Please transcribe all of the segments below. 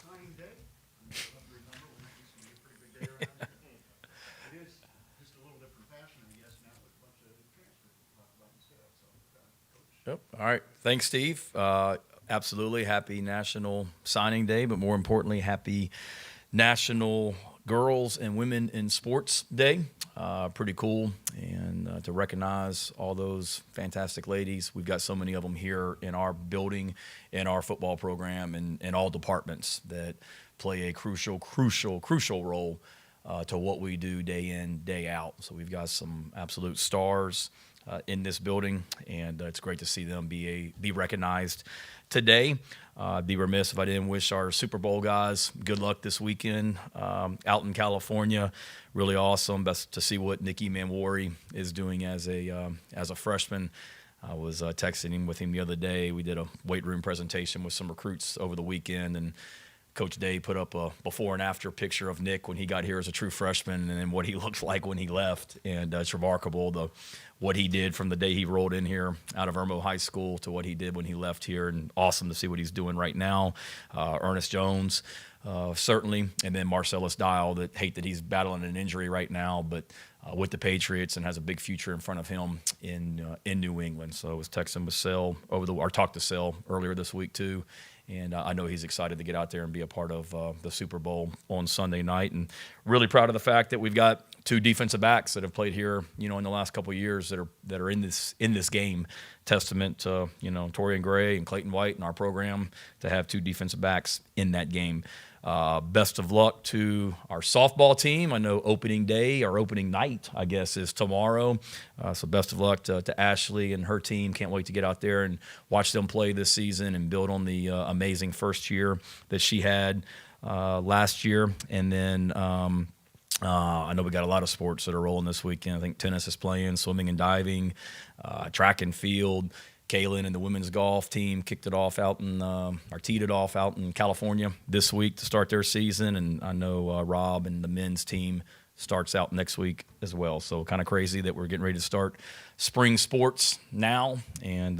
signing day. I'm sure you'll have to remember when it's going to be a pretty big day around here. It is just a little different fashion, I guess, now with a bunch of transfers to talk about instead. So, Coach. Yep. All right. Thanks, Steve. Absolutely. Happy National Signing Day, but more importantly, happy National Girls and Women in Sports Day. Pretty cool. And to recognize all those fantastic ladies. We've got so many of them here in our building, in our football program, and in all departments that play a crucial role to what we do day in, day out. So we've got some absolute stars in this building, and it's great to see them be recognized today. I'd be remiss if I didn't wish our Super Bowl guys good luck this weekend out in California. Really awesome. Best to see what Nikki Manwari is doing as a freshman. I was texting with him the other day. We did a weight room presentation with some recruits over the weekend, and Coach Day put up a before and after picture of Nick when he got here as a true freshman and then what he looked like when he left. And it's remarkable what he did from the day he rolled in here out of Irmo High School to what he did when he left here. And awesome to see what he's doing right now. Ernest Jones, certainly. And then Marcellus Dial, hate that he's battling an injury right now, but with the Patriots and has a big future in front of him in New England. So I was texting with Sel talked to Sel earlier this week too. And I know he's excited to get out there and be a part of the Super Bowl on Sunday night. And really proud of the fact that we've got two defensive backs that have played here, in the last couple of years that are in this game. Testament to, Torian Gray and Clayton White in our program to have two defensive backs in that game. Best of luck to our softball team. I know opening night, I guess, is tomorrow. So best of luck to Ashley and her team. Can't wait to get out there and watch them play this season and build on the amazing first year that she had last year. And then I know we got a lot of sports that are rolling this weekend. I think tennis is playing, swimming and diving, track and field. Kaylin and the women's golf team teed it off out in California this week to start their season. And I know Rob and the men's team starts out next week as well. So kind of crazy that we're getting ready to start spring sports now, and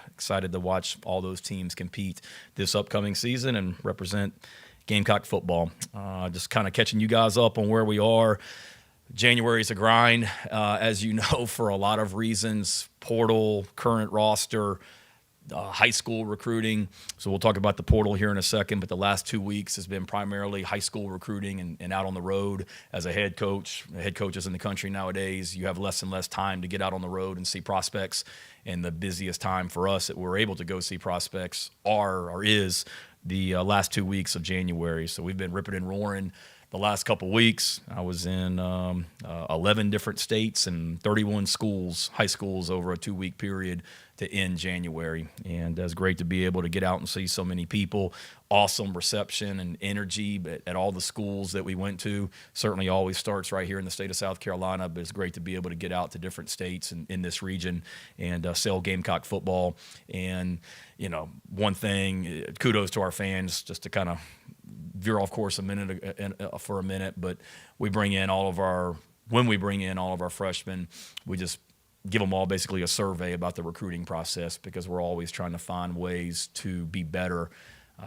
excited to watch all those teams compete this upcoming season and represent Gamecock football. Just kind of catching you guys up on where we are. January is a grind, as you know, for a lot of reasons. Portal, current roster, high school recruiting. So we'll talk about the portal here in a second, but the last 2 weeks has been primarily high school recruiting and out on the road as a head coach. Head coaches in the country nowadays, you have less and less time to get out on the road and see prospects. And the busiest time for us that we're able to go see prospects is the last 2 weeks of January. So we've been ripping and roaring the last couple weeks. I was in 11 different states and 31 schools, high schools, over a 2-week period to end January. And it's great to be able to get out and see so many people. Awesome reception and energy at all the schools that we went to. Certainly always starts right here in the state of South Carolina, but it's great to be able to get out to different states in this region and sell Gamecock football. And, one thing, kudos to our fans, just to kind of veer off course for a minute, but when we bring in all of our freshmen, we just give them all basically a survey about the recruiting process, because we're always trying to find ways to be better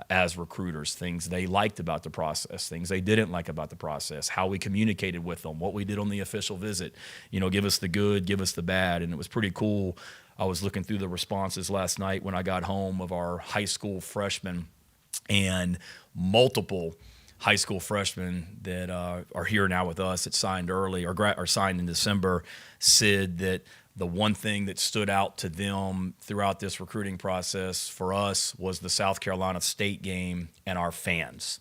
as recruiters, things they liked about the process, things they didn't like about the process, how we communicated with them, what we did on the official visit, give us the good, give us the bad. And it was pretty cool. I was looking through the responses last night when I got home of our high school freshmen, and multiple high school freshmen that are here now with us that signed early or signed in December said that the one thing that stood out to them throughout this recruiting process for us was the South Carolina State game and our fans,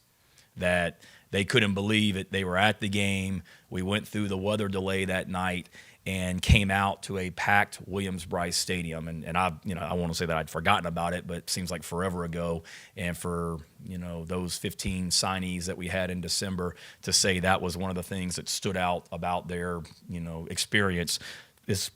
that they couldn't believe it. They were at the game. We went through the weather delay that night and came out to a packed Williams-Brice Stadium. And I want to say that I'd forgotten about it, but it seems like forever ago. And for, those 15 signees that we had in December to say that was one of the things that stood out about their, experience. It's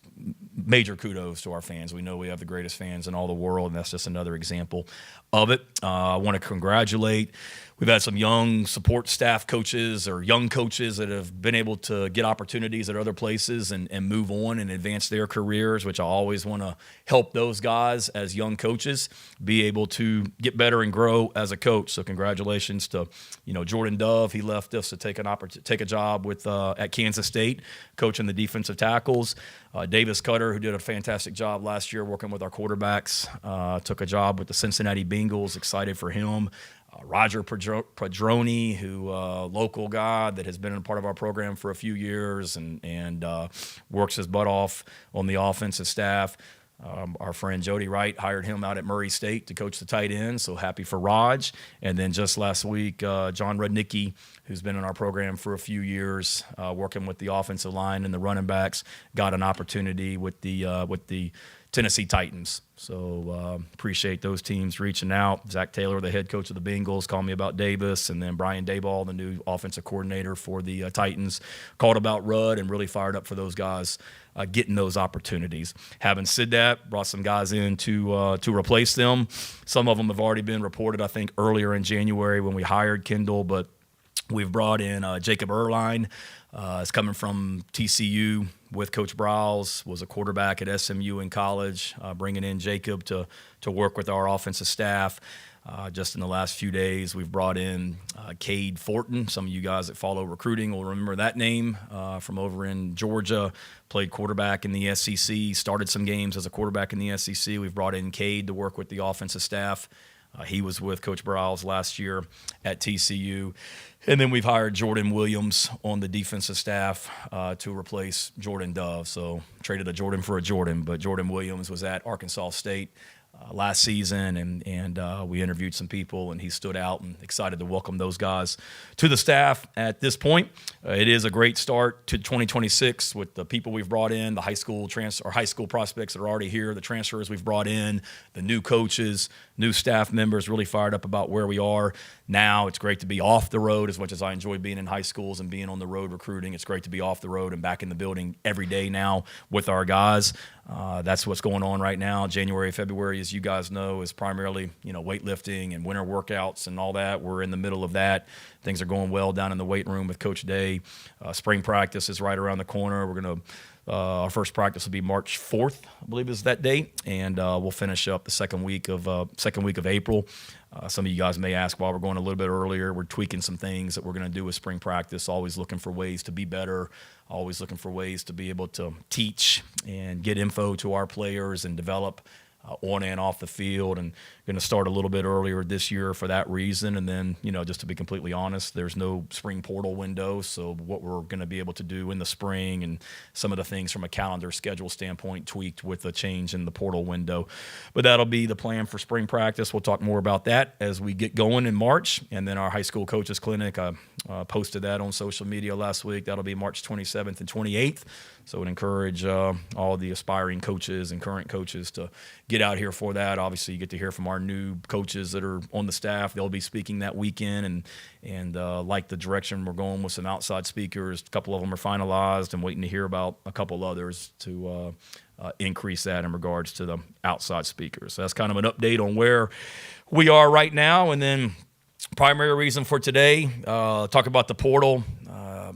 major kudos to our fans. We know we have the greatest fans in all the world, and that's just another example of it. I want to congratulate. We've had some young support staff coaches or young coaches that have been able to get opportunities at other places and move on and advance their careers, which I always want to help those guys as young coaches be able to get better and grow as a coach. So congratulations to, Jordan Dove. He left us to take a job with at Kansas State, coaching the defensive tackles. Davis Cutter, who did a fantastic job last year working with our quarterbacks, took a job with the Cincinnati Bengals. Excited for him. Roger Padroni, who local guy that has been a part of our program for a few years and works his butt off on the offensive staff. Our friend Jody Wright hired him out at Murray State to coach the tight end, so happy for Raj. And then just last week, John Rudnicki, who's been in our program for a few years, working with the offensive line and the running backs, got an opportunity with the Tennessee Titans. So appreciate those teams reaching out. Zach Taylor, the head coach of the Bengals, called me about Davis, and then Brian Dayball, the new offensive coordinator for the Titans, called about Rudd and really fired up for those guys getting those opportunities. Having said that, brought some guys in to replace them. Some of them have already been reported, I think, earlier in January when we hired Kendall, but we've brought in Jacob Erline. Is coming from TCU with Coach Browse, was a quarterback at SMU in college, bringing in Jacob to work with our offensive staff. Just in the last few days, we've brought in Cade Fortin. Some of you guys that follow recruiting will remember that name from over in Georgia. Played quarterback in the SEC, started some games as a quarterback in the SEC. We've brought in Cade to work with the offensive staff. He was with Coach Browse last year at TCU. And then we've hired Jordan Williams on the defensive staff to replace Jordan Dove. So traded a Jordan for a Jordan, but Jordan Williams was at Arkansas State last season, and we interviewed some people, and he stood out, and excited to welcome those guys to the staff at this point. It is a great start to 2026 with the people we've brought in, the high school prospects that are already here, the transfers we've brought in, the new coaches, new staff members, really fired up about where we are now. It's great to be off the road. As much as I enjoy being in high schools and being on the road recruiting, it's great to be off the road and back in the building every day now with our guys. That's what's going on right now. January, February, as you guys know, is primarily, weightlifting and winter workouts and all that. We're in the middle of that. Things are going well down in the weight room with Coach Day. Spring practice is right around the corner. We're going to our first practice will be March 4th, I believe is that date, and we'll finish up the second week of April. Some of you guys may ask why we're going a little bit earlier. We're tweaking some things that we're going to do with spring practice, always looking for ways to be better, always looking for ways to be able to teach and get info to our players and develop on and off the field, and going to start a little bit earlier this year for that reason. And then, just to be completely honest, there's no spring portal window, so what we're going to be able to do in the spring and some of the things from a calendar schedule standpoint tweaked with the change in the portal window. But that'll be the plan for spring practice. We'll talk more about that as we get going in March. And then our high school coaches clinic, I posted that on social media last week. That'll be March 27th and 28th. So I would encourage all the aspiring coaches and current coaches to get out here for that. Obviously, you get to hear from our new coaches that are on the staff. They'll be speaking that weekend, and like the direction we're going with some outside speakers. A couple of them are finalized, and waiting to hear about a couple others to increase that in regards to the outside speakers. So that's kind of an update on where we are right now. And then primary reason for today, talk about the portal.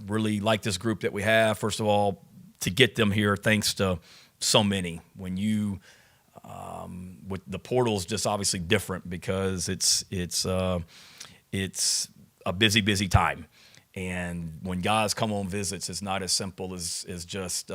Really like this group that we have. First of all, to get them here, thanks to so many. When you with the portal is just obviously different because it's a busy time, and when guys come on visits, it's not as simple as just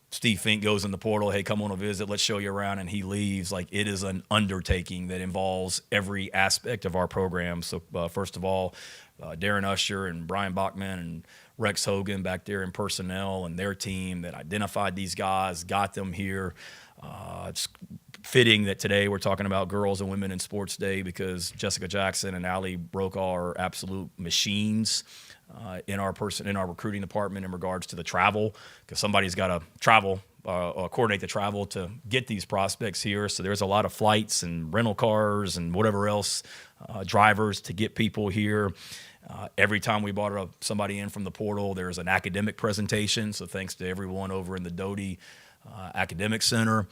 Steve Fink goes in the portal, hey, come on a visit, let's show you around, and he leaves. Like, it is an undertaking that involves every aspect of our program. So first of all, Darren Usher and Brian Bachman and Rex Hogan back there in personnel and their team that identified these guys, got them here. It's fitting that today we're talking about Girls and Women in Sports Day because Jessica Jackson and Allie Brokaw are absolute machines in our recruiting department in regards to the travel, because somebody's got to travel, coordinate the travel to get these prospects here. So there's a lot of flights and rental cars and whatever else, drivers to get people here. Every time we brought somebody in from the portal, there's an academic presentation. So thanks to everyone over in the Doty academic center,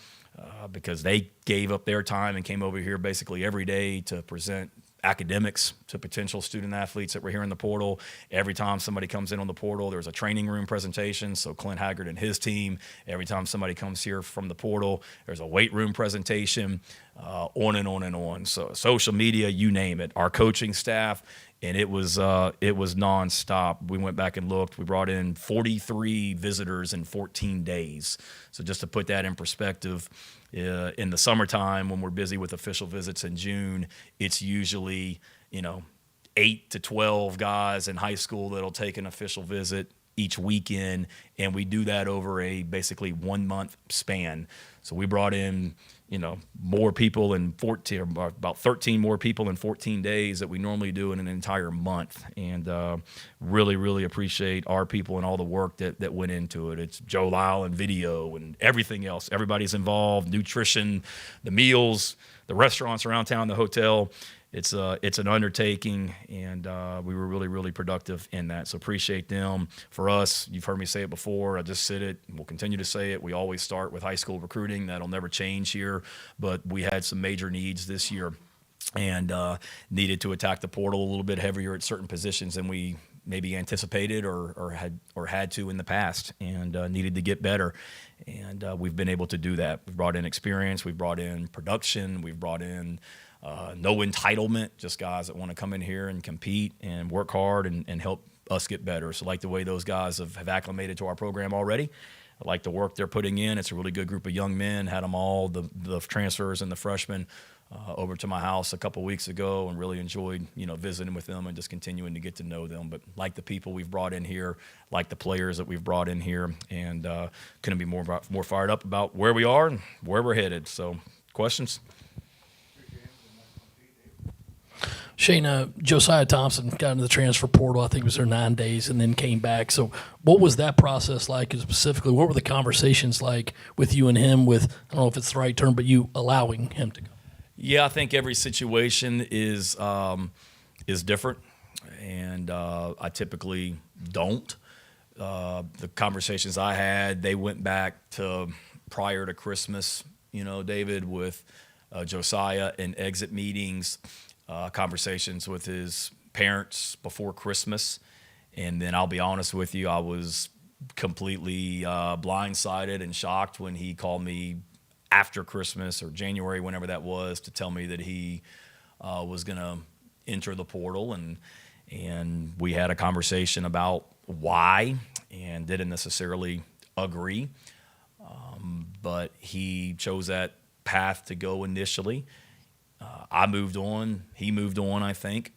because they gave up their time and came over here basically every day to present academics to potential student athletes that were here in the portal. Every time somebody comes in on the portal, there's a training room presentation. So Clint Haggard and his team, every time somebody comes here from the portal, there's a weight room presentation, on and on and on. So social media, you name it. Our coaching staff, and it was nonstop. We went back and looked. We brought in 43 visitors in 14 days. So just to put that in perspective, in the summertime when we're busy with official visits in June, it's usually 8 to 12 guys in high school that'll take an official visit each weekend, and we do that over a basically 1 month span. So we brought in more people in 14, or about 13 more people in 14 days that we normally do in an entire month. And really, really appreciate our people and all the work that went into it. It's Joe Lyle and video and everything else. Everybody's involved, nutrition, the meals, the restaurants around town, the hotel. It's an undertaking, and we were really, really productive in that. So appreciate them. For us, you've heard me say it before. I just said it. We'll continue to say it. We always start with high school recruiting. That'll never change here. But we had some major needs this year, and needed to attack the portal a little bit heavier at certain positions than we maybe anticipated or had to in the past, and needed to get better. And we've been able to do that. We've brought in experience. We've brought in production. We've brought in no entitlement, just guys that want to come in here and compete and work hard and help us get better. So I like the way those guys have acclimated to our program already. I like the work they're putting in. It's a really good group of young men. Had them all, the transfers and the freshmen, over to my house a couple weeks ago, and really enjoyed visiting with them and just continuing to get to know them. But like the people we've brought in here, like the players that we've brought in here, and couldn't be more fired up about where we are and where we're headed. So questions? Shane, Josiah Thompson got into the transfer portal. I think it was there 9 days, and then came back. So what was that process like? And specifically, what were the conversations like with you and him, with, I don't know if it's the right term, but you allowing him to go? Yeah, I think every situation is different, and I typically don't. The conversations I had, they went back to prior to Christmas, David, with Josiah in exit meetings, conversations with his parents before Christmas. And then I'll be honest with you, I was completely blindsided and shocked when he called me after Christmas or January, whenever that was, to tell me that he was going to enter the portal. And we had a conversation about why, and didn't necessarily agree. But he chose that path to go initially. I moved on. He moved on, I think.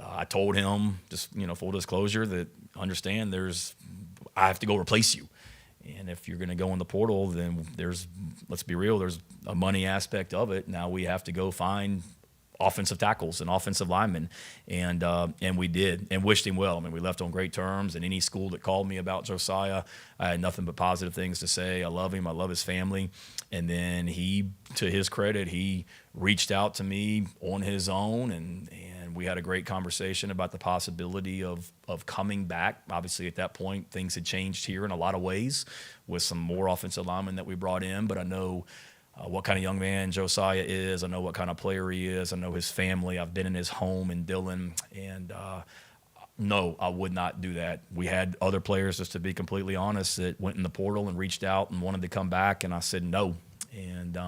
I told him, just, full disclosure, that understand I have to go replace you. And if you're going to go in the portal, then let's be real, there's a money aspect of it. Now we have to go find offensive tackles and offensive linemen. And we did, and wished him well. I mean, we left on great terms, and any school that called me about Josiah, I had nothing but positive things to say. I love him. I love his family. And then he, to his credit, he reached out to me on his own, and we had a great conversation about the possibility of coming back. Obviously, at that point, things had changed here in a lot of ways with some more offensive linemen that we brought in, but I know what kind of young man Josiah is. I know what kind of player he is. I know his family. I've been in his home in Dillon, and no, I would not do that. We had other players, just to be completely honest, that went in the portal and reached out and wanted to come back, and I said no. And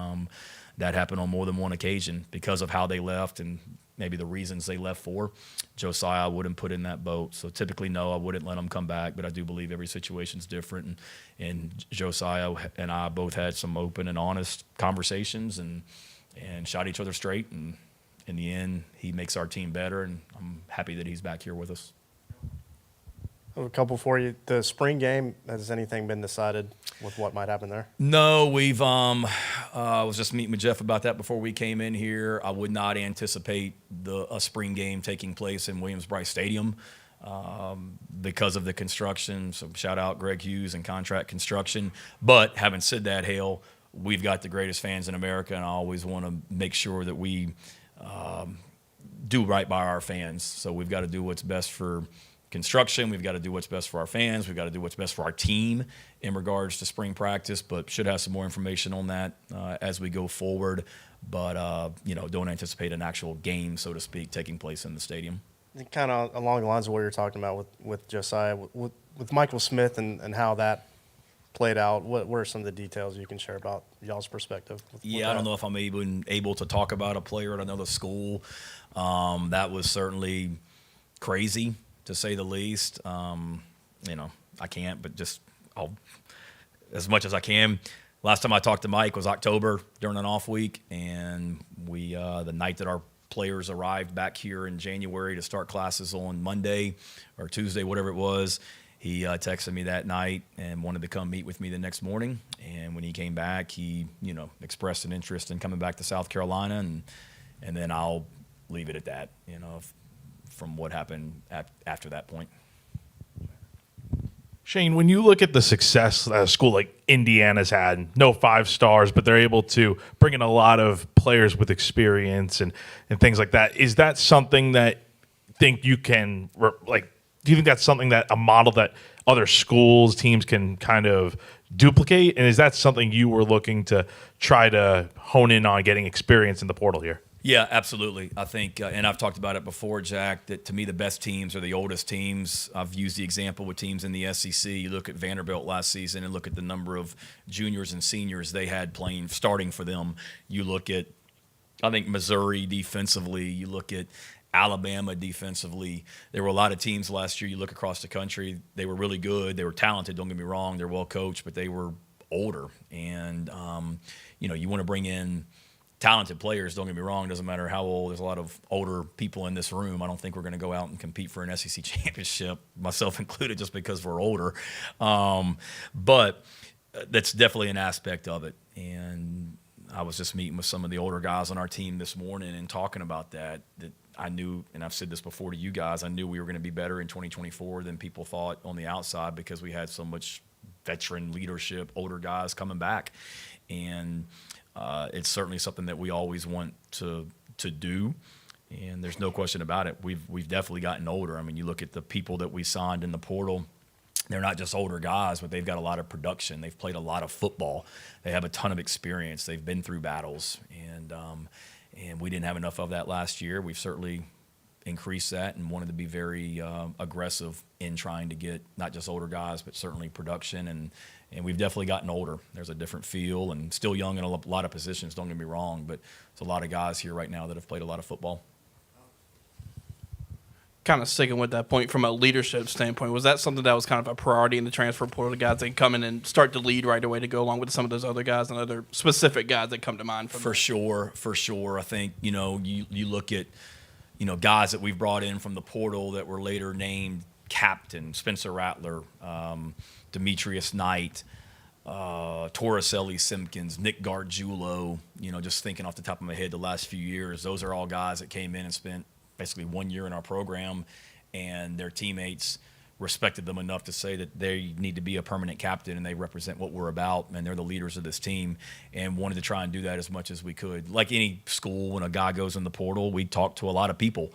that happened on more than one occasion because of how they left and maybe the reasons they left for. Josiah I wouldn't put in that boat. So typically, no, I wouldn't let him come back, but I do believe every situation's different. And Josiah and I both had some open and honest conversations and shot each other straight. And in the end, he makes our team better, and I'm happy that he's back here with us. I have a couple for you. The spring game, has anything been decided with what might happen there? No, we've I was just meeting with Jeff about that before we came in here. I would not anticipate a spring game taking place in Williams-Brice Stadium because of the construction. So shout out Greg Hughes and Contract Construction. But having said that, Hale, we've got the greatest fans in America, and I always want to make sure that we do right by our fans. So we've got to do what's best for construction. We've got to do what's best for our fans. We've got to do what's best for our team in regards to spring practice, but should have some more information on that as we go forward. But, don't anticipate an actual game, so to speak, taking place in the stadium. Kind of along the lines of what you're talking about with Josiah, with Michael Smith and how that played out, what are some of the details you can share about y'all's perspective? I don't know if I'm even able to talk about a player at another school. That was certainly crazy, to say the least. I can't, but I'll as much as I can. Last time I talked to Mike was October during an off week, and we the night that our players arrived back here in January to start classes on Monday or Tuesday, whatever it was, he texted me that night and wanted to come meet with me the next morning. And when he came back, he expressed an interest in coming back to South Carolina, and then I'll leave it at that. From what happened after that point. Shane, when you look at the success that a school like Indiana's had, no 5 stars, but they're able to bring in a lot of players with experience and things like that, is that something that think you can, do you think that's something that a model that other schools, teams can kind of duplicate? And is that something you were looking to try to hone in on, getting experience in the portal here? Yeah, absolutely. I think, and I've talked about it before, Jack, that to me the best teams are the oldest teams. I've used the example with teams in the SEC. You look at Vanderbilt last season and look at the number of juniors and seniors they had starting for them. You look at, I think, Missouri defensively. You look at Alabama defensively. There were a lot of teams last year. You look across the country, they were really good. They were talented, don't get me wrong. They're well coached, but they were older. And, you want to bring in talented players, don't get me wrong, doesn't matter how old. There's a lot of older people in this room. I don't think we're going to go out and compete for an SEC championship, myself included, just because we're older. But that's definitely an aspect of it. And I was just meeting with some of the older guys on our team this morning and talking about that I knew, and I've said this before to you guys, I knew we were going to be better in 2024 than people thought on the outside because we had so much veteran leadership, older guys coming back. And it's certainly something that we always want to do, and there's no question about it. We've definitely gotten older. I mean, you look at the people that we signed in the portal, they're not just older guys, but they've got a lot of production. They've played a lot of football. They have a ton of experience. They've been through battles, and we didn't have enough of that last year. We've certainly increased that and wanted to be very aggressive in trying to get not just older guys, but certainly production, and we've definitely gotten older. There's a different feel and still young in a lot of positions, don't get me wrong, but there's a lot of guys here right now that have played a lot of football. Kind of sticking with that point from a leadership standpoint, was that something that was kind of a priority in the transfer portal, the guys that come in and start to lead right away to go along with some of those other guys and other specific guys that come to mind? For sure. I think, you look at, guys that we've brought in from the portal that were later named captain, Spencer Rattler, Demetrius Knight, Torricelli Simpkins, Nick Gargiulo, just thinking off the top of my head the last few years, those are all guys that came in and spent basically 1 year in our program, and their teammates respected them enough to say that they need to be a permanent captain and they represent what we're about and they're the leaders of this team, and wanted to try and do that as much as we could. Like any school, when a guy goes in the portal, we talk to a lot of people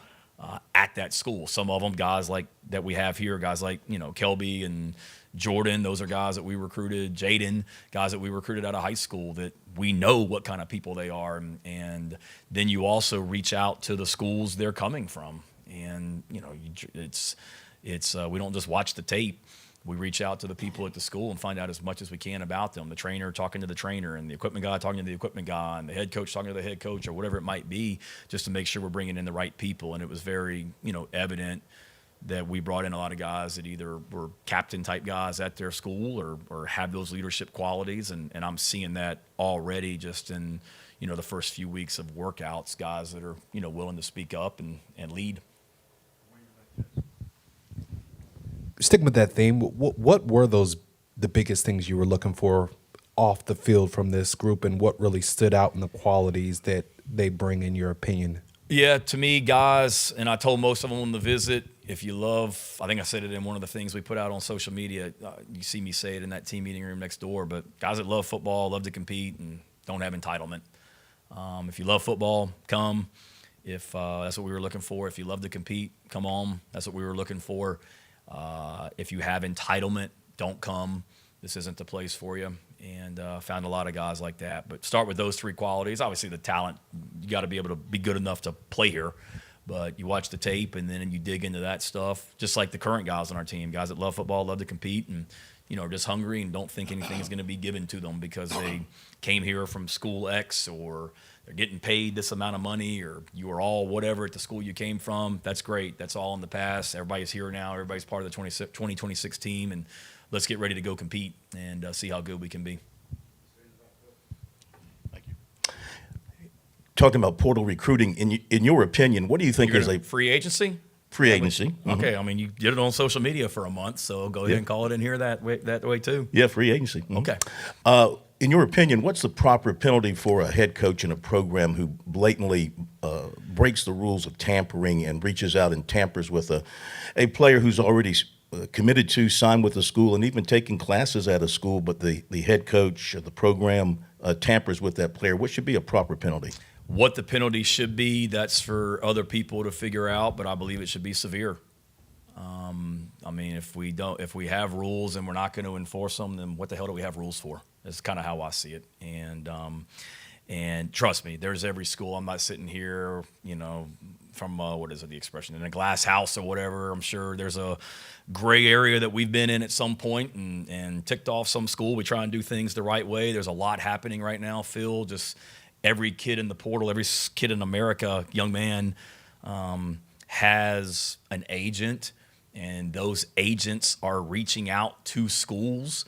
at that school. Some of them guys like that we have here, guys like Kelby and Jordan, those are guys that we recruited. Jaden, guys that we recruited out of high school that we know what kind of people they are. And then you also reach out to the schools they're coming from. And, it's we don't just watch the tape. We reach out to the people at the school and find out as much as we can about them. The trainer talking to the trainer, and the equipment guy talking to the equipment guy, and the head coach talking to the head coach, or whatever it might be, just to make sure we're bringing in the right people. And it was very, evident that we brought in a lot of guys that either were captain-type guys at their school or have those leadership qualities. And I'm seeing that already just in, the first few weeks of workouts, guys that are, willing to speak up and lead. Sticking with that theme, what were the biggest things you were looking for off the field from this group, and what really stood out in the qualities that they bring, in your opinion? Yeah, to me, guys, and I told most of them on the visit, if you love, I think I said it in one of the things we put out on social media, you see me say it in that team meeting room next door, but guys that love football, love to compete, and don't have entitlement. If you love football, come. If that's what we were looking for. If you love to compete, come on. That's what we were looking for. If you have entitlement, don't come. This isn't the place for you. And found a lot of guys like that. But start with those 3 qualities. Obviously, the talent, you got to be able to be good enough to play here. But you watch the tape, and then you dig into that stuff, just like the current guys on our team, guys that love football, love to compete, and are just hungry and don't think anything is going to be given to them because they came here from school X, or they're getting paid this amount of money, or you are all whatever at the school you came from. That's great. That's all in the past. Everybody's here now. Everybody's part of the 2026 team, and let's get ready to go compete and see how good we can be. Thank you. Talking about portal recruiting, in your opinion, what do you think is a Free agency? free agency? Okay, I mean, you did it on social media for a month, so go ahead and call it in here that way too. Yeah, free agency. Mhm. Okay. In your opinion, what's the proper penalty for a head coach in a program who blatantly breaks the rules of tampering and reaches out and tampers with a player who's already committed to, signed with the school, and even taking classes at a school, but the head coach or the program tampers with that player? What should be a proper penalty? What the penalty should be, that's for other people to figure out, but I believe it should be severe. I mean, if we have rules and we're not going to enforce them, then what the hell do we have rules for? That's kind of how I see it. And trust me, there's every school. I'm not sitting here, from what is it, the expression, in a glass house or whatever. I'm sure there's a gray area that we've been in at some point and ticked off some school. We try and do things the right way. There's a lot happening right now, Phil. Just every kid in the portal, every kid in America, young man, has an agent, and those agents are reaching out to schools.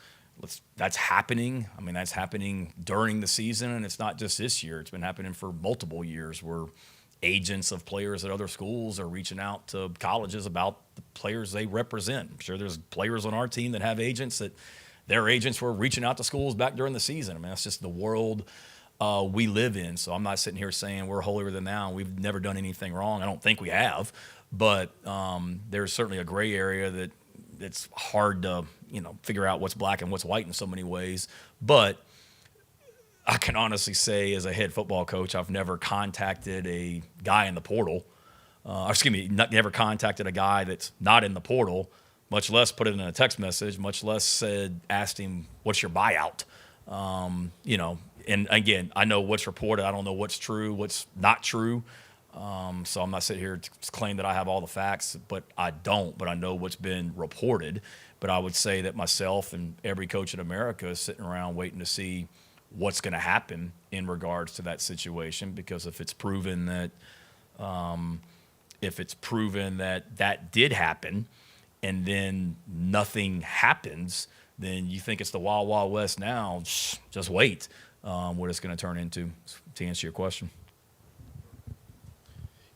That's happening. I mean, that's happening during the season, and it's not just this year. It's been happening for multiple years where agents of players at other schools are reaching out to colleges about the players they represent. I'm sure there's players on our team that have agents that their agents were reaching out to schools back during the season. I mean, that's just the world we live in. So I'm not sitting here saying we're holier than thou. We've never done anything wrong. I don't think we have. But there's certainly a gray area that it's hard to, figure out what's black and what's white in so many ways. But I can honestly say, as a head football coach, I've never contacted a guy in the portal. Never contacted a guy that's not in the portal, much less put it in a text message, much less asked him, what's your buyout? And again, I know what's reported. I don't know what's true, what's not true. So I'm not sitting here to claim that I have all the facts, but I don't. But I know what's been reported. But I would say that myself and every coach in America is sitting around waiting to see what's going to happen in regards to that situation. Because if it's proven that that did happen, and then nothing happens, then you think it's the Wild Wild West now. Just wait. What it's going to turn into, to answer your question.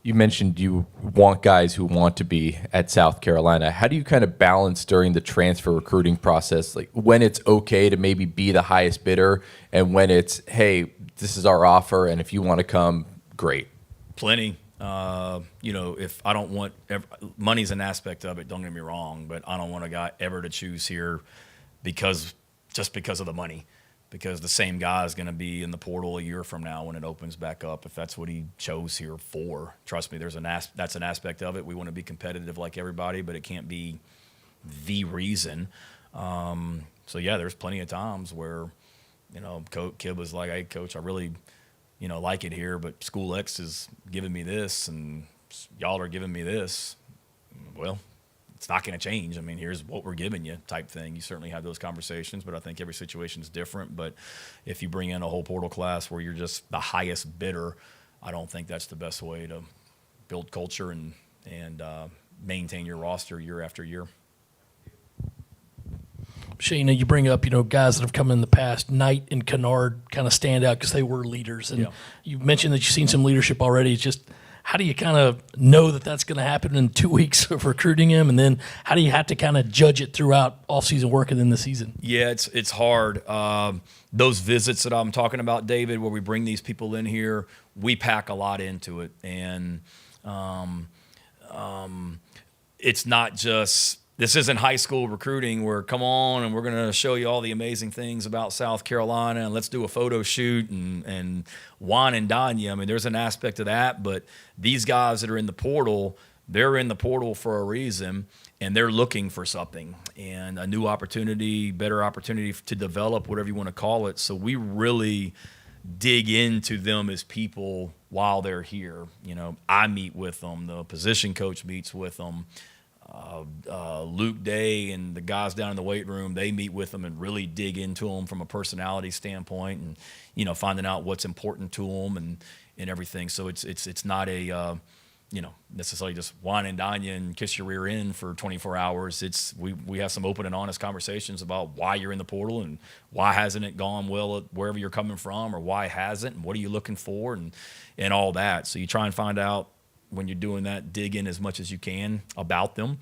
You mentioned you want guys who want to be at South Carolina. How do you kind of balance during the transfer recruiting process, like when it's okay to maybe be the highest bidder and when it's, hey, this is our offer, and if you want to come, great? Plenty. If I don't want money's an aspect of it, don't get me wrong, but I don't want a guy ever to choose here because of the money. Because the same guy is going to be in the portal a year from now when it opens back up, if that's what he chose here for. Trust me, that's an aspect of it. We want to be competitive like everybody, but it can't be the reason. There's plenty of times where, kid was like, hey, coach, I really, like it here, but School X is giving me this, and y'all are giving me this. Well, it's not going to change. I mean, here's what we're giving you type thing. You certainly have those conversations, but I think every situation is different. But if you bring in a whole portal class where you're just the highest bidder, I don't think that's the best way to build culture and maintain your roster year after year. Shayna, you bring up, guys that have come in the past. Knight and Kennard kind of stand out because they were leaders. And you mentioned that you've seen some leadership already. It's just, how do you kind of know that that's going to happen in 2 weeks of recruiting him? And then how do you have to kind of judge it throughout offseason work and then the season? Yeah, it's hard. Those visits that I'm talking about, David, where we bring these people in here, we pack a lot into it. And it's not just – this isn't high school recruiting where come on and we're going to show you all the amazing things about South Carolina and let's do a photo shoot and wine and dine you. I mean, there's an aspect of that, but these guys that are in the portal, they're in the portal for a reason, and they're looking for something and a new opportunity, better opportunity to develop, whatever you want to call it. So we really dig into them as people while they're here. You know, I meet with them. The position coach meets with them. Luke Day and the guys down in the weight room, they meet with them and really dig into them from a personality standpoint, and you know, finding out what's important to them and everything. So it's not a you know, necessarily just wine and dine you and kiss your rear end for 24 hours. It's we have some open and honest conversations about why you're in the portal and why hasn't it gone well at wherever you're coming from, or why hasn't, and what are you looking for, and all that. So you try and find out, when you're doing that, dig in as much as you can about them.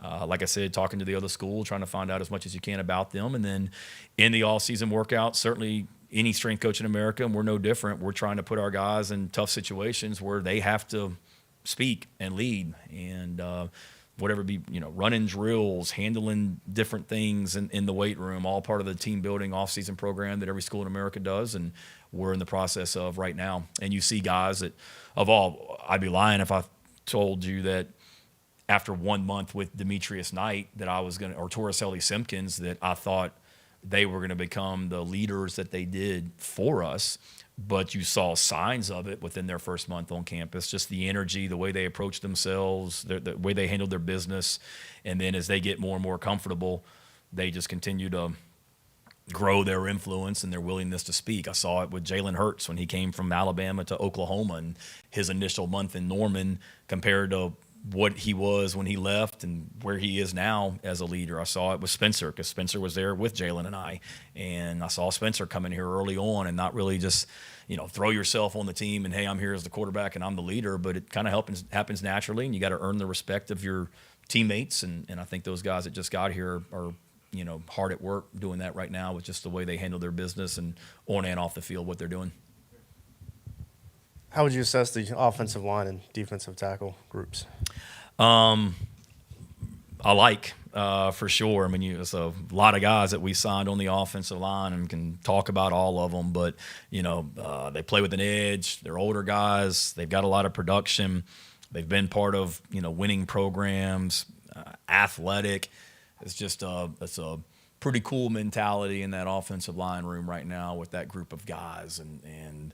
Like I said, talking to the other school, trying to find out as much as you can about them. And then in the all-season workout, certainly any strength coach in America, and we're no different, we're trying to put our guys in tough situations where they have to speak and lead, and whatever be, you know, running drills, handling different things in the weight room, all part of the team building off-season program that every school in America does, and we're in the process of right now. And you see guys that, I'd be lying if I told you that after 1 month with Demetrius Knight that I was going to, or Torricelli Simpkins, that I thought they were going to become the leaders that they did for us. But you saw signs of it within their first month on campus, just the energy, the way they approached themselves, the way they handled their business. And then as they get more and more comfortable, they just continue to grow their influence and their willingness to speak. I saw it with Jalen Hurts when he came from Alabama to Oklahoma, and his initial month in Norman compared to what he was when he left and where he is now as a leader. I saw it with Spencer, because Spencer was there with Jalen and I saw Spencer come in here early on and not really just, you know, throw yourself on the team and, hey, I'm here as the quarterback and I'm the leader, but it kind of happens naturally, and you got to earn the respect of your teammates. And I think those guys that just got here are, you know, hard at work doing that right now with just the way they handle their business and on and off the field what they're doing. How would you assess the offensive line and defensive tackle groups? I like, for sure. I mean, there's a lot of guys that we signed on the offensive line and can talk about all of them, but, you know, they play with an edge. They're older guys. They've got a lot of production. They've been part of, you know, winning programs, athletic. It's just it's a pretty cool mentality in that offensive line room right now with that group of guys and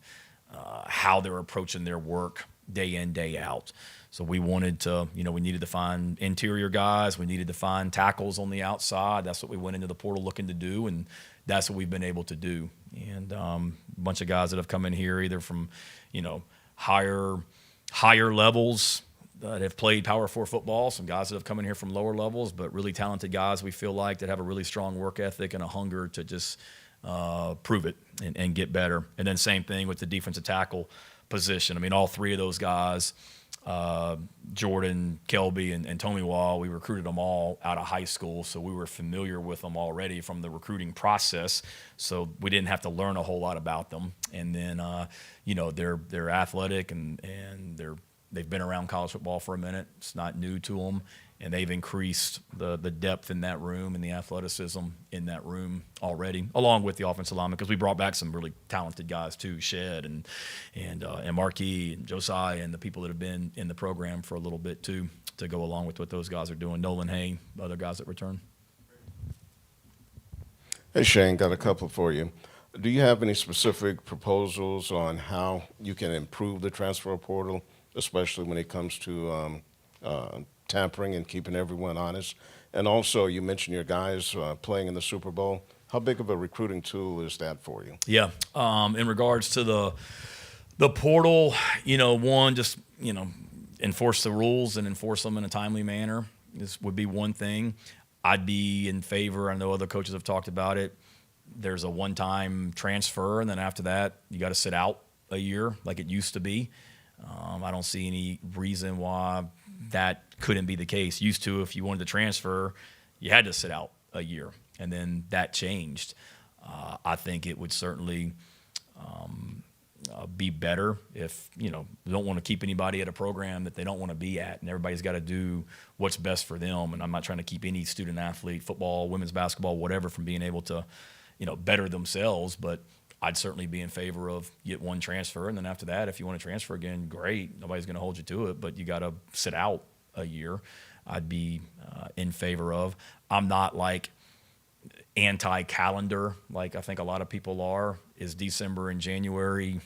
how they're approaching their work day in, day out. So we wanted to, you know, we needed to find interior guys. We needed to find tackles on the outside. That's what we went into the portal looking to do, and that's what we've been able to do. And a bunch of guys that have come in here either from, you know, higher levels that have played Power 4 football, some guys that have come in here from lower levels, but really talented guys we feel like that have a really strong work ethic and a hunger to just prove it and get better. And then same thing with the defensive tackle position. I mean, all three of those guys, Jordan, Kelby, and Tomiwa, we recruited them all out of high school, so we were familiar with them already from the recruiting process, so we didn't have to learn a whole lot about them. And then, you know, they're athletic and they've been around college football for a minute. It's not new to them. And they've increased the depth in that room and the athleticism in that room already, along with the offensive linemen, because we brought back some really talented guys too, Shed and Marquis and Josiah and the people that have been in the program for a little bit too, to go along with what those guys are doing. Nolan Hay, other guys that return. Hey, Shane, got a couple for you. Do you have any specific proposals on how you can improve the transfer portal, especially when it comes to tampering and keeping everyone honest? And also, you mentioned your guys playing in the Super Bowl. How big of a recruiting tool is that for you? Yeah. In regards to the portal, you know, one, just, you know, enforce the rules and enforce them in a timely manner. This would be one thing. I'd be in favor. I know other coaches have talked about it. There's a one-time transfer, and then after that, you got to sit out a year like it used to be. I don't see any reason why that couldn't be the case. Used to, if you wanted to transfer, you had to sit out a year, and then that changed. I think it would certainly be better if, you know, you don't want to keep anybody at a program that they don't want to be at, and everybody's got to do what's best for them. And I'm not trying to keep any student athlete, football, women's basketball, whatever, from being able to, you know, better themselves, but I'd certainly be in favor of get one transfer, and then after that, if you want to transfer again, great. Nobody's going to hold you to it, but you got to sit out a year, I'd be in favor of. I'm not like anti-calendar like I think a lot of people are. Is December and January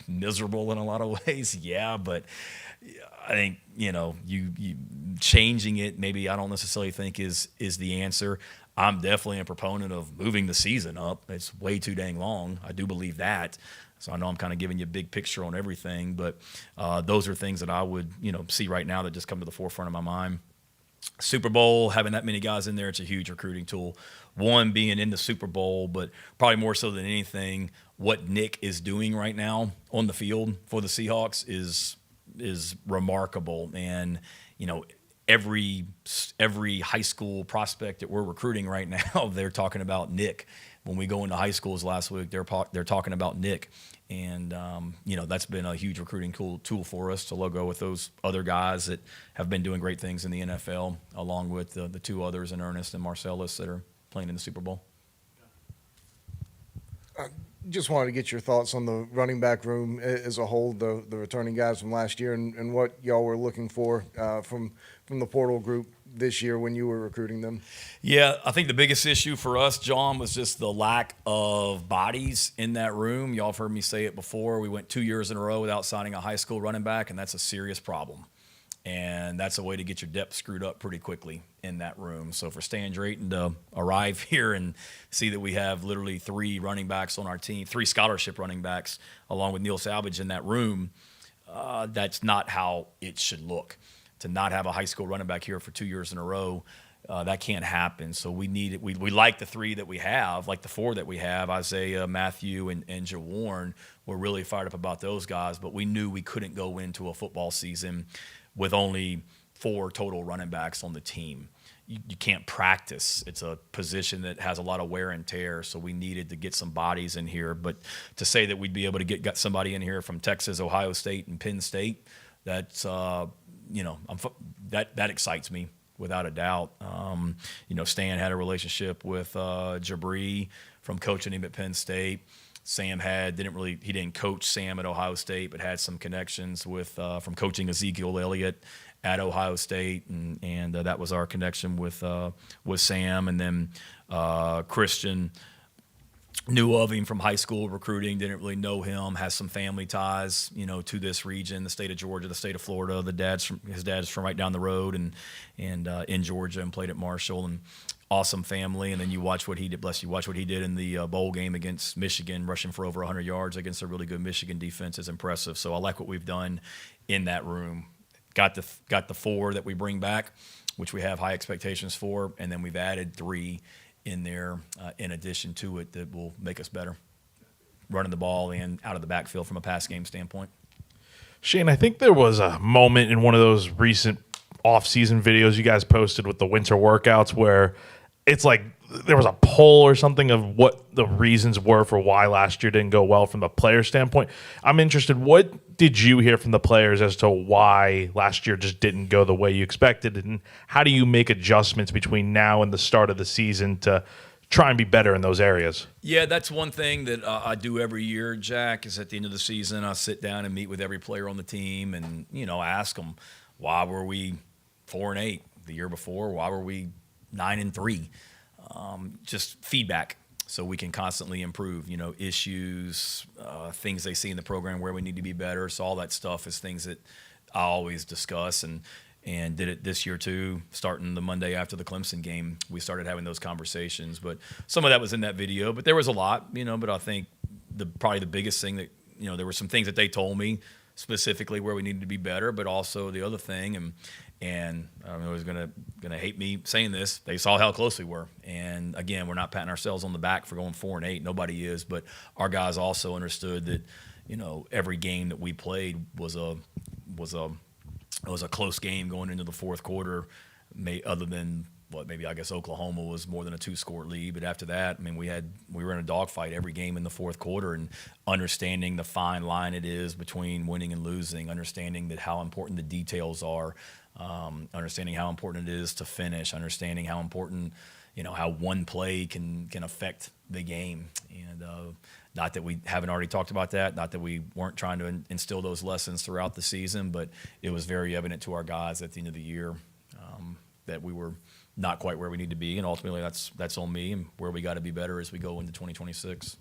miserable in a lot of ways? Yeah, but I think you changing it maybe I don't necessarily think is the answer. I'm definitely a proponent of moving the season up. It's way too dang long. I do believe that. So I know I'm kind of giving you a big picture on everything, but those are things that I would see right now that just come to the forefront of my mind. Super Bowl, having that many guys in there, it's a huge recruiting tool. One, being in the Super Bowl, but probably more so than anything, what Nick is doing right now on the field for the Seahawks is remarkable. And every high school prospect that we're recruiting right now, they're talking about Nick. When we go into high schools last week, they're talking about Nick. And, that's been a huge recruiting tool for us to go with those other guys that have been doing great things in the NFL, along with the two others in Ernest and Marcellus that are playing in the Super Bowl. Just wanted to get your thoughts on the running back room as a whole, the returning guys from last year, and what y'all were looking for from the portal group this year when you were recruiting them. Yeah, I think the biggest issue for us, John, was just the lack of bodies in that room. Y'all have heard me say it before. We went 2 years in a row without signing a high school running back, and that's a serious problem. And that's a way to get your depth screwed up pretty quickly in that room. So for Stan Drayton to arrive here and see that we have literally 3 running backs on our team, 3 scholarship running backs, along with Neil Salvage in that room, that's not how it should look. To not have a high school running back here for 2 years in a row, that can't happen. So we need it. We like the 3 that we have, like the 4 that we have, Isaiah, Matthew, and Jawarn. We're really fired up about those guys, but we knew we couldn't go into a football season with only 4 total running backs on the team. You can't practice. It's a position that has a lot of wear and tear, so we needed to get some bodies in here. But to say that we'd be able to get somebody in here from Texas, Ohio State, and Penn State, that's that excites me without a doubt. Stan had a relationship with Jabri from coaching him at Penn State. Sam he didn't coach Sam at Ohio State, but had some connections with from coaching Ezekiel Elliott at Ohio State, and that was our connection with Sam. And then Christian knew of him from high school recruiting, didn't really know him, has some family ties, to this region, the state of Georgia, the state of Florida. His dad's from right down the road and in Georgia, and played at Marshall, and awesome family. And then you watch what he did. Bless you. Watch what he did in the bowl game against Michigan, rushing for over 100 yards against a really good Michigan defense is impressive. So I like what we've done in that room. Got the 4 that we bring back, which we have high expectations for, and then we've added 3 in there in addition to it that will make us better running the ball and out of the backfield from a pass game standpoint. Shane, I think there was a moment in one of those recent off-season videos you guys posted with the winter workouts where it's like there was a poll or something of what the reasons were for why last year didn't go well from the player standpoint. I'm interested, what did you hear from the players as to why last year just didn't go the way you expected, and how do you make adjustments between now and the start of the season to try and be better in those areas? Yeah, that's one thing that I do every year, Jack, is at the end of the season I sit down and meet with every player on the team and, ask them, why were we 4-8 the year before? Why were we 9-3? Just feedback so we can constantly improve, issues, things they see in the program where we need to be better. So all that stuff is things that I always discuss and did it this year too, starting the Monday after the Clemson game. We started having those conversations, but some of that was in that video, but there was a lot, but I think probably the biggest thing that, there were some things that they told me specifically where we needed to be better, but also the other thing, and I don't know who's gonna hate me saying this, they saw how close we were. And again, we're not patting ourselves on the back for going 4-8. Nobody is, but our guys also understood that, every game that we played was a close game going into the fourth quarter, other than maybe I guess Oklahoma was more than a 2-score lead. But after that, we were in a dogfight every game in the fourth quarter, and understanding the fine line it is between winning and losing, understanding that how important the details are, understanding how important it is to finish, understanding how important, how one play can affect the game. And Not that we haven't already talked about that, not that we weren't trying to instill those lessons throughout the season, but it was very evident to our guys at the end of the year that we were not quite where we need to be, and ultimately that's on me and where we got to be better as we go into 2026.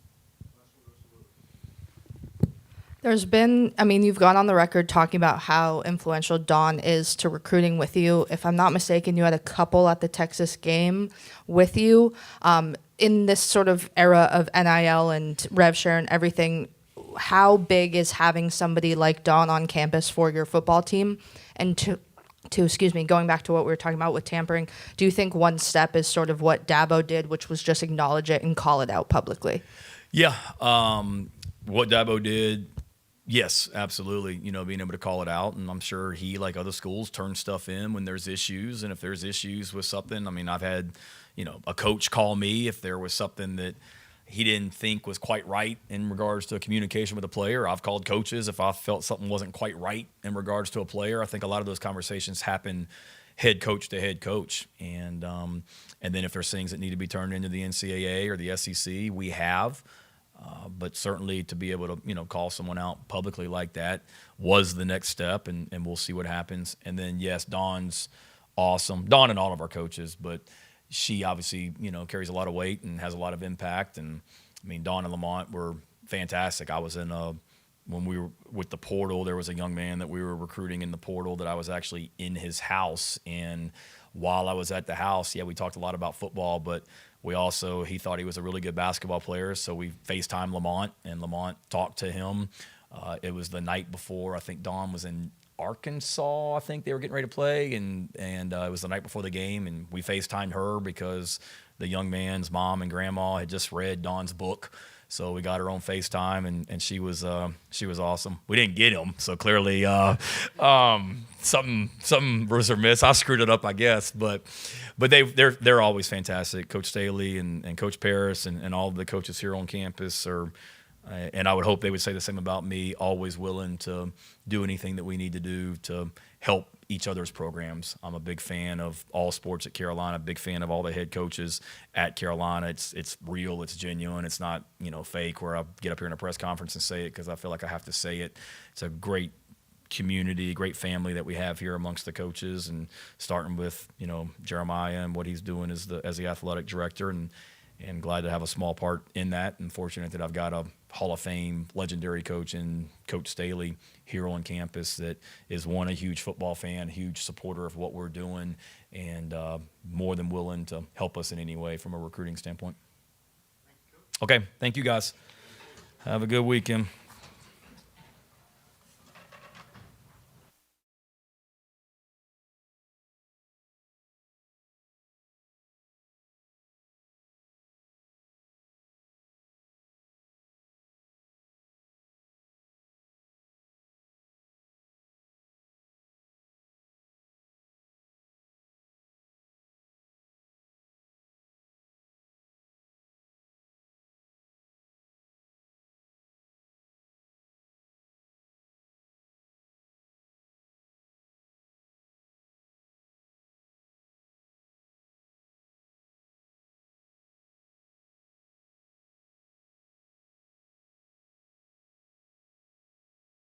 There's been, I mean, you've gone on the record talking about how influential Dawn is to recruiting with you. If I'm not mistaken, you had a couple at the Texas game with you. In this sort of era of NIL and rev share and everything, how big is having somebody like Dawn on campus for your football team? And to excuse me, going back to what we were talking about with tampering, do you think one step is sort of what Dabo did, which was just acknowledge it and call it out publicly? Yeah, what Dabo did, yes, absolutely. You know, being able to call it out, and I'm sure he, like other schools, turns stuff in when there's issues. And if there's issues with something, I mean, I've had, you know, a coach call me if there was something that he didn't think was quite right in regards to communication with a player. I've called coaches if I felt something wasn't quite right in regards to a player. I think a lot of those conversations happen head coach to head coach. And then if there's things that need to be turned into the NCAA or the SEC, we have. But certainly to be able to, you know, call someone out publicly like that was the next step, and we'll see what happens. And then, yes, Dawn's awesome. Dawn and all of our coaches, but she obviously, you know, carries a lot of weight and has a lot of impact. And, I mean, Dawn and Lamont were fantastic. I was in when we were with the portal, there was a young man that we were recruiting in the portal that I was actually in his house. And while I was at the house, yeah, we talked a lot about football, but he thought he was a really good basketball player, so we FaceTimed Lamont, and Lamont talked to him. It was the night before, I think Dawn was in Arkansas, I think they were getting ready to play, and it was the night before the game, and we FaceTimed her because the young man's mom and grandma had just read Dawn's book. So we got her on FaceTime, and she was awesome. We didn't get him, so clearly something was amiss. I screwed it up, I guess, but they're always fantastic. Coach Staley and Coach Paris and all the coaches here on campus are, and I would hope they would say the same about me. Always willing to do anything that we need to do to help each other's programs. I'm a big fan of all sports at Carolina, big fan of all the head coaches at Carolina. It's real, it's genuine, it's not, you know, fake where I get up here in a press conference and say it because I feel like I have to say it. It's a great community, great family that we have here amongst the coaches, and starting with, you know, Jeremiah and what he's doing as the athletic director, and glad to have a small part in that, and fortunate that I've got a Hall of Fame legendary coach in Coach Staley here on campus that is, one, a huge football fan, huge supporter of what we're doing, and more than willing to help us in any way from a recruiting standpoint. Okay, thank you guys. Have a good weekend.